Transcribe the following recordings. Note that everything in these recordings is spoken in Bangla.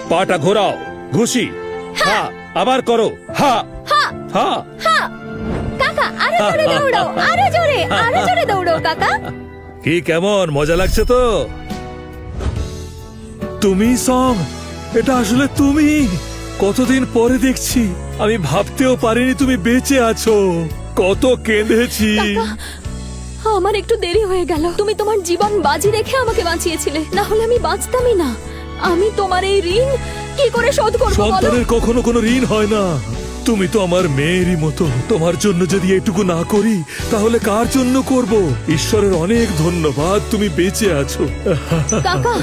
পাটা ঘোরাও, ঘুষি, হা, আবার করো, হা হা। কাকা আরো জোরে দৌড়াও, আরো জোরে দৌড়াও কাকা। কি কেমন মজা লাগছে তো? তুমি সং, এটা আসলে তুমি। কতদিন পরে দেখছি, আমি ভাবতেও পারিনি তুমি বেঁচে আছো। কত কেঁদেছি। আমার একটু দেরি হয়ে গেল। তুমি তোমার জীবন বাজি রেখে আমাকে বাঁচিয়েছিলে, না হলে আমি বাঁচতামই না। আমি তোমার এই ঋণ কি করে শোধ করব বলো? সন্তানের কখনো কোনো ঋণ হয় না। তুমি তো আমার মেয়েরই মতো। তোমার জন্য যদি এটুকু না করি তাহলে কার জন্য করব? ঈশ্বরের অনেক ধন্যবাদ, তুমি বেঁচে আছো। কাকা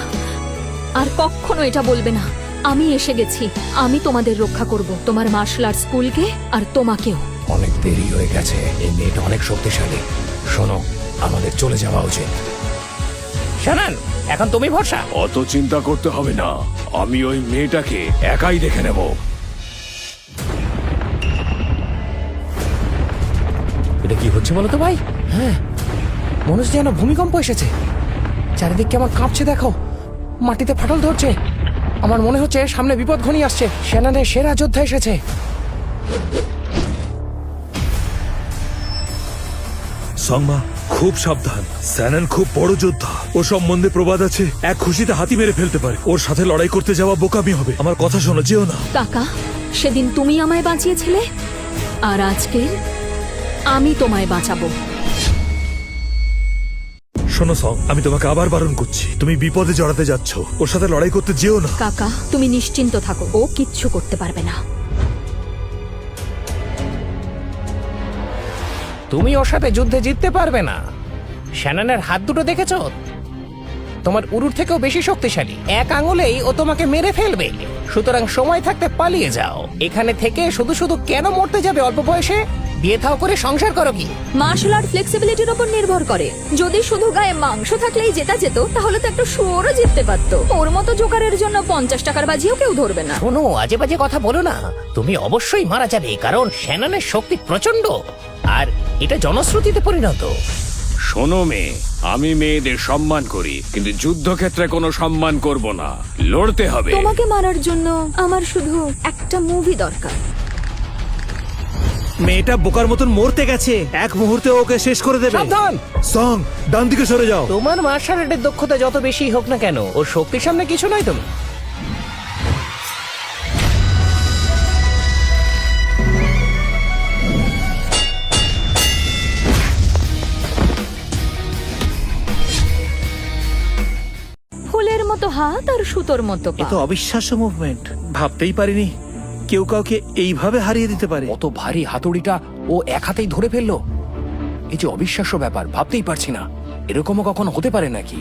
আর কখনো এটা বলবে না। আমি এসে গেছি, আমি তোমাদের রক্ষা করব, তোমার মার্শাল আর্ট স্কুলকে আর তোমাকেও। অনেক দেরি হয়ে গেছে, এই মেয়েটা অনেক শক্তিশালী। শোনো, আমাদের চলে যাওয়া উচিত। শানান, এখন তুমি ভরসা। অত চিন্তা করতে হবে না, আমি ওই মেয়েটাকে একাই দেখে নেব। এটা কি হচ্ছে বলো তো ভাই? হ্যাঁ, মনে হচ্ছে যেন ভূমিকম্প এসেছে। চারিদিক কেমন কাঁপছে দেখো, মাটিতে ফাটল ধরছে। আমার মনে হচ্ছে সামনে বিপদ ঘনিয়ে আসছে। সেনানের সেরা যোদ্ধা এসেছে। সংমা, খুব সাবধান। স্যানন খুব বড় যোদ্ধা। ও সম্বন্ধে প্রবাদ আছে, এক খুশিতে হাতি মেরে ফেলতে পারে। ওর সাথে লড়াই করতে যাওয়া বোকামি হবে। আমার কথা শোনো, যেও না। কাকা, সেদিন তুমি আমায় বাঁচিয়েছিলে, আর আজকে আমি তোমায় বাঁচাবো। শোনো সং, আমি তোমাকে আবার বারণ করছি, তুমি বিপদে জড়াতে যাচ্ছ। ওর সাথে লড়াই করতে যেও না। কাকা, তুমি নিশ্চিন্ত থাকো, ও কিচ্ছু করতে পারবে না। তুমি ওর সাথে যুদ্ধে জিততে পারবে না। শ্যাননের হাত দুটো দেখেছো? তোমার উরুর থেকেও বেশি শক্তিশালী। এক আঙুলেই ও তোমাকে মেরে ফেলবে। সুতরাং সময় থাকতে পালিয়ে যাও। এখানে থেকে শুধু শুধু কেন মরতে যাবে অল্প বয়সে? বিয়ে থাও করে সংসার করো কি? মার্শাল আর্ট ফ্লেক্সিবিলিটির উপর নির্ভর করে। যদি শুধু গায়ে মাংস থাকলেই জেতা যেত, তাহলে তো একটা শুয়োরও জিততে পারতো। ওর মতো জোকারের জন্য 50 টাকার বাজিও কেউ ধরবে না। শোনো, আজে বাজে কথা বলো না। তুমি অবশ্যই মারা যাবে, কারণ শ্যাননের শক্তি প্রচন্ড, আর এটা জনশ্রুতিতে পরিণত। শোনো মেয়ে, আমি মেয়েদের সম্মান করি, কিন্তু যুদ্ধক্ষেত্রে কোনো সম্মান করব না। লড়তে হবে। তোমাকে মারার জন্য আমার শুধু একটা মুভি দরকার। মেয়েটা বোকার মতন মরতে গেছে, এক মুহূর্তে ওকে শেষ করে দেবে। সাবধান! সং, ডান দিকে সরে যাও। তোমার মার্শাল আর্টের দক্ষতা যত বেশি হোক না কেন, ওর শক্তির সামনে কিছু নয় তুমি। ফুলের মতো হাত আর সুতোর মতো পা। এ তো অবিশ্বাস্য মুভমেন্ট। ভাবতেই পারিনি কেউ কাউকে এইভাবে হারিয়ে দিতে পারে। অত ভারী হাতুড়িটা ও এক হাতেই ধরে ফেললো। এই যে অবিশ্বাস্য ব্যাপার, ভাবতেই পারছি না এরকমও কখনো হতে পারে নাকি।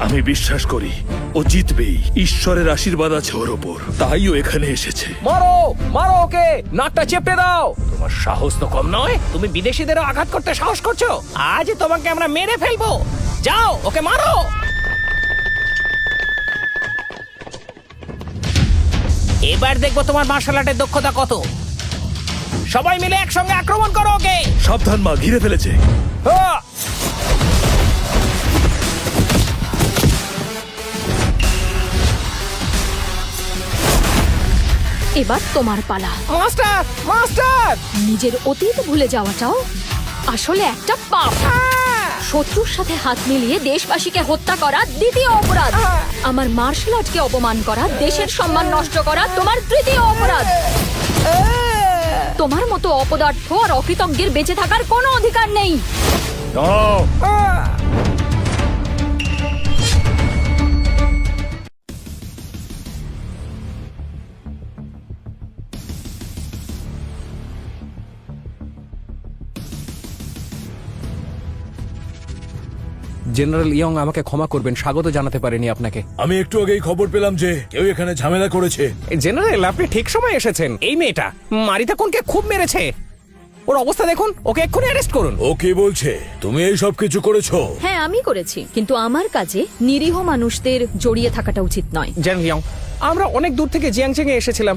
আমি বিশ্বাস করি ও জিতবেই। ঈশ্বরের আশীর্বাদ আছে ওর ওপর, তাই ও এখানে এসেছে। মারো মারো ওকে, নাকটা চেপটে দাও। তোমার সাহস তো কম নয়, তুমি বিদেশিদেরও আঘাত করতে সাহস করছো। আজ তোমাকে আমরা মেরে ফেলবো। যাও, ওকে মারো। এবার দেখবো তোমার মার্শাল আর্টের দক্ষতা কত। সবাই মিলে একসঙ্গে আক্রমণ করো ওকে। সাবধান মা, ঘিরে ফেলেছে। হ্যাঁ! এবার তোমার পালা। Master master! নিজের অতীত ভুলে যাওয়াটাও আসলে একটা পাপ। শত্রুর সাথে হাত মিলিয়ে দেশবাসীকে হত্যা করা দ্বিতীয় অপরাধ। আমার মার্শাল আর্টকে অপমান করা, দেশের সম্মান নষ্ট করা তোমার তৃতীয় অপরাধ। তোমার মতো অপদার্থ আর অকৃতজ্ঞের বেঁচে থাকার কোনো অধিকার নেই। জেনারেল ইয়ং, আমাকে ক্ষমা করবেন, স্বাগত জানাতে পারেনি আপনাকে। আমি একটু আগেই খবর পেলাম যে কেউ এখানে ঝামেলা করেছে। জেনারেল, আপনি ঠিক সময় এসেছেন। এই মেয়েটা মারিতা কোনকে খুব মেরেছে। ওর অবস্থা দেখুন, ওকে এক্ষুনি অ্যারেস্ট করুন। ও কি বলছে? তুমি এই সব কিছু করেছো? হ্যাঁ, আমি করেছি, কিন্তু আমার কাজে নিরীহ মানুষদের জড়িয়ে থাকাটা উচিত নয়। জেনারেল ইয়ং, আমরা অনেক দূর থেকে জিয়াংচেং এ এসেছিলাম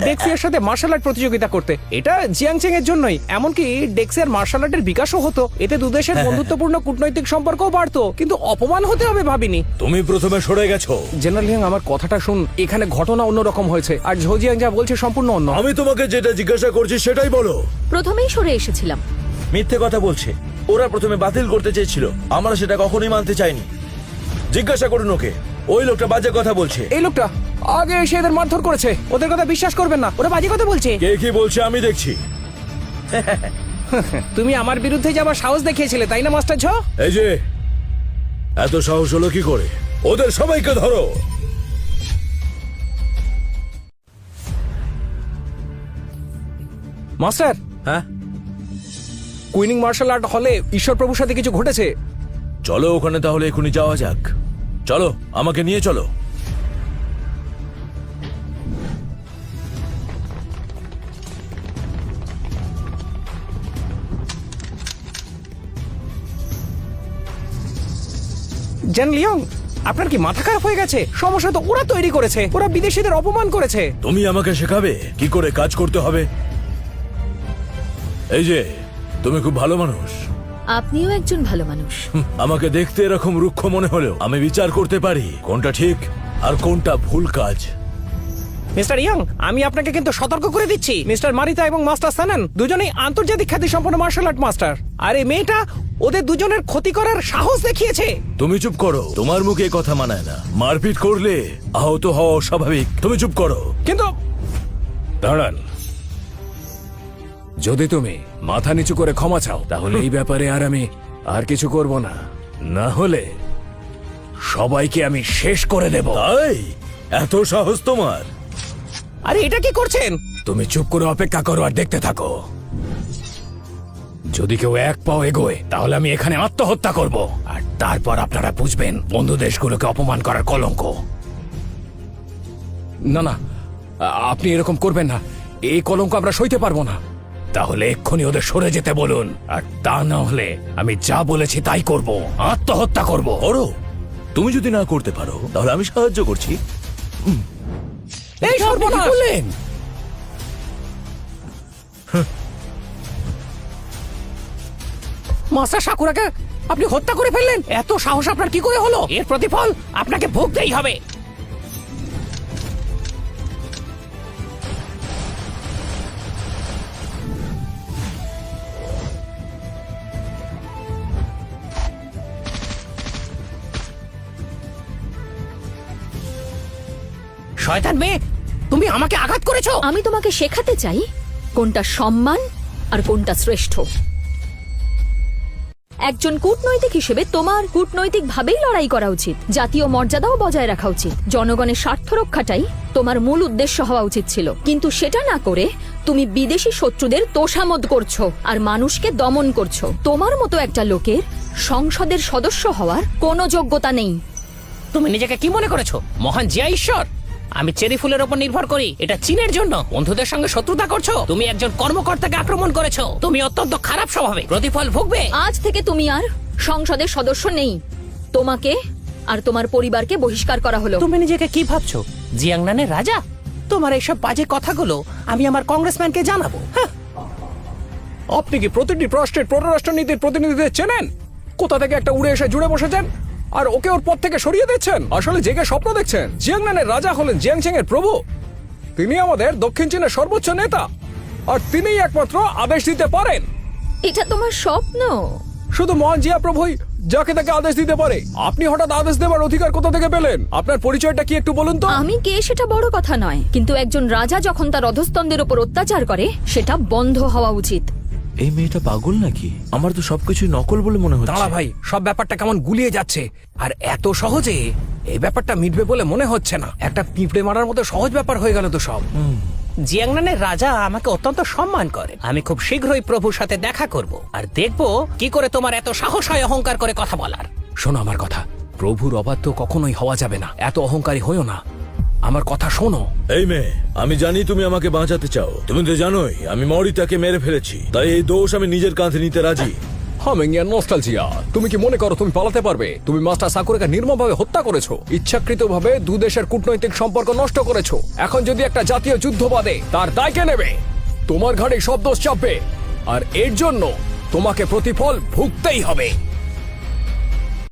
ডেক্সিয়ার সাথে মার্শাল আর্ট প্রতিযোগিতা করতে। এটা জিয়াংচেং এর জন্যই, এমনকি ডেক্সিয়ার মার্শাল আর্টের বিকাশও হতো। এতে দুদেশের বন্ধুত্বপূর্ণ কূটনৈতিক সম্পর্কও বাড়তো, কিন্তু অপমান হতে হবে ভাবিনি। তুমি প্রথমে সরে গেছো। জেনারেল হিয়াং, আমার কথাটা শুন। এখানে ঘটনা অন্যরকম হয়েছে, আর ঝোজিয়াং যা বলছে সম্পূর্ণ অন্য। আমি তোমাকে যেটা জিজ্ঞাসা করছি সেটাই বলো। প্রথমেই সরে এসেছিলাম। মিথ্যে কথা বলছে। ওরা প্রথমে বাতিল করতে চেয়েছিল, আমরা সেটা কখনোই মানতে চাইনি। জিজ্ঞাসা করুন ওকে, ওই লোকটা বাজে কথা বলছে। এই লোকটা আগে এসে এদের মারধর করেছে। ওদের কথা বিশ্বাস করবেন না, ওরা বাজে কথা বলছে। কে কি বলছে আমি দেখছি। তুমি আমার বিরুদ্ধে যাবার সাহস দেখিয়েছিলে, তাই না মাস্টার ঝ? এই যে, এত সাহস হলো কি করে? ওদের সবাইকে ধরো। মাস্টার, হ্যাঁ, কুইনিং মার্শাল আর্ট হলে ঈশ্বর প্রভুর সাথে কিছু ঘটেছে। চলো ওখানে তাহলে এখনই যাওয়া যাক। চলো, আমাকে নিয়ে চলো। জেন লিয়ং, আপনার কি মাথা খারাপ হয়ে গেছে? সমস্যা তো ওরা তৈরি করেছে, ওরা বিদেশিদের অপমান করেছে। তুমি আমাকে শেখাবে কি করে কাজ করতে হবে? এই যে, তুমি খুব ভালো মানুষ। আপনিও একজন ভালো মানুষ। আমাকে দেখতে এরকম রুক্ষ মনে হলেও আমি বিচার করতে পারি কোনটা ঠিক আর কোনটা ভুল কাজ। মিস্টার ইয়াং, আমি আপনাকে কিন্তু সতর্ক করে দিচ্ছি, মিস্টার মারিতা এবং মাস্টার সানান দুজনেই আন্তর্জাতিক খ্যাতি সম্পন্ন মার্শাল আর্ট মাস্টার। আর এই মেয়েটা ওদের দুজনের ক্ষতি করার সাহস দেখিয়েছে। তুমি চুপ করো, তোমার মুখে এই কথা মানায় না। মারপিট করলে আহত হওয়া স্বাভাবিক। তুমি চুপ করো। কিন্তু দাঁড়ান, যদি তুমি মাথা নিচু করে ক্ষমা চাও তাহলে এই ব্যাপারে আর আমি আর কিছু করব না, না হলে সবাইকে আমি শেষ করে দেব। তাই এত সাহস তোমার? আরে এটা কি করছেন? তুমি চুপ করে অপেক্ষা করো আর দেখতে থাকো। যদি কেউ এক পাও এগোয় তাহলে আমি এখানে আত্মহত্যা করব, আর তারপর আপনারা বুঝবেন বন্ধু দেশগুলোকে অপমান করার কলঙ্ক। না না, আপনি এরকম করবেন না, এই কলঙ্ক আমরা সইতে পারবো না। তাহলে এক্ষুনি ওদের সরে যেতে বলুন, আর তা না হলে আমি যা বলেছি তাই করব, আত্মহত্যা করব। করো, তুমি যদি না করতে পারো তাহলে আমি সাহায্য করছি। এই সর্বনাশ! বললেন মাস্টার সাকুরাকে আপনি হত্যা করে ফেললেন? এত সাহস আপনার কি করে হলো? এর প্রতিফল আপনাকে ভুগতেই হবে। শয়তান মেয়ে, তুমি আমাকে আঘাত করেছো। আমি তোমাকে শেখাতে চাই কোনটা সম্মান আর কোনটা শ্রেষ্ঠ। একজন কূটনৈতিক হিসেবে তোমার কূটনৈতিক ভাবেই লড়াই করা উচিত, জাতীয় মর্যাদাও বজায় রাখা উচিত, জনগণের স্বার্থ রক্ষাটাই তোমার মূল উদ্দেশ্য হওয়া উচিত ছিল। কিন্তু সেটা না করে তুমি বিদেশি শত্রুদের তোষামোদ করছো আর মানুষকে দমন করছো। তোমার মতো একটা লোকের সংসদের সদস্য হওয়ার কোনো যোগ্যতা নেই। তুমি নিজেকে কি মনে করেছো, মহান জিয়া ঈশ্বর? আমি চেরি ফুলের উপর নির্ভর করি, এটা চীনের জন্য। বন্ধুদের সঙ্গে শত্রুতা করছো। তুমি একজন কর্মকর্তাকে আক্রমণ করেছো। তুমি অত্যন্ত খারাপ স্বভাবে, প্রতিফল ভুগবে। আজ থেকে তুমি আর সংসদের সদস্য নেই। তোমাকে আর তোমার পরিবারকে বহিষ্কার করা হলো। তুমি নিজেকে কি ভাবছো, জিয়াংনানের রাজা? তোমার এইসব বাজে কথাগুলো আমি আমার কংগ্রেসম্যানকে জানাবো। আপনি কি প্রতিটি রাষ্ট্রের পররাষ্ট্রনীতির প্রতিনিধিদের চেনেন? কোথা থেকে একটা উড়ে এসে জুড়ে বসেছেন আর ওকে ওর পদ থেকে সরিয়ে দিচ্ছেন? আসলে জেগে স্বপ্ন দেখছেন। জিয়াংনানের রাজা হলেন জিয়াংচেং এর প্রভু। তিনি আমাদের দক্ষিণ চীনের সর্বোচ্চ নেতা, আর তিনিই একমাত্র আদেশ দিতে পারেন। এটা তোমার স্বপ্ন। শুধু মহান জিয়া প্রভুই যাকে তাকে আদেশ দিতে পারে। আপনি হঠাৎ আদেশ দেওয়ার অধিকার কোথা থেকে পেলেন? আপনার পরিচয়টা কি একটু বলুন তো। আমি কে সেটা বড় কথা নয়, কিন্তু একজন রাজা যখন তার অধস্তনদের উপর অত্যাচার করে সেটা বন্ধ হওয়া উচিত। এই মেয়েটা পাগল নাকি? আমার তো সবকিছু নকল বলে মনে হচ্ছে। দাঁড়া ভাই, সব ব্যাপারটা কেমন গুলিয়ে যাচ্ছে, আর এত সহজে এই ব্যাপারটা মিটবে বলে মনে হচ্ছে না। একটা পিঁপড়ে মারার মতো সহজ ব্যাপার হয়ে গেল তো সব। জিয়াংনানের রাজা আমাকে অত্যন্ত সম্মান করে। আমি খুব শীঘ্রই প্রভুর সাথে দেখা করব, আর দেখব কি করে তোমার এত সাহস হয় অহংকার করে কথা বলার। শোনো আমার কথা, প্রভুর অবাধ্য কখনোই হওয়া যাবে না। এত অহংকারী হইও না, আমার কথা শোনো। এই মেয়ে, আমি জানি তুমি আমাকে বাঁচাতে চাও। তুমি তো জানোই আমি মরিতাকে মেরে ফেলেছি, তাই এই দোষ আমি নিজের কাঁধে নিতে রাজি। হামিংয়া নস্টালজিয়া, তুমি কি মনে করো তুমি পালাতে পারবে? তুমি মাস্টার সাকুরাকে নির্মমভাবে হত্যা করেছো, ইচ্ছাকৃতভাবে দু দেশের কূটনৈতিক সম্পর্ক নষ্ট করেছো। এখন যদি একটা জাতীয় যুদ্ধ বাঁধে, তার দায় কে নেবে? তোমার ঘাড়ে সব দোষ চাপবে, আর এর জন্য তোমাকে প্রতিফল ভুগতেই হবে।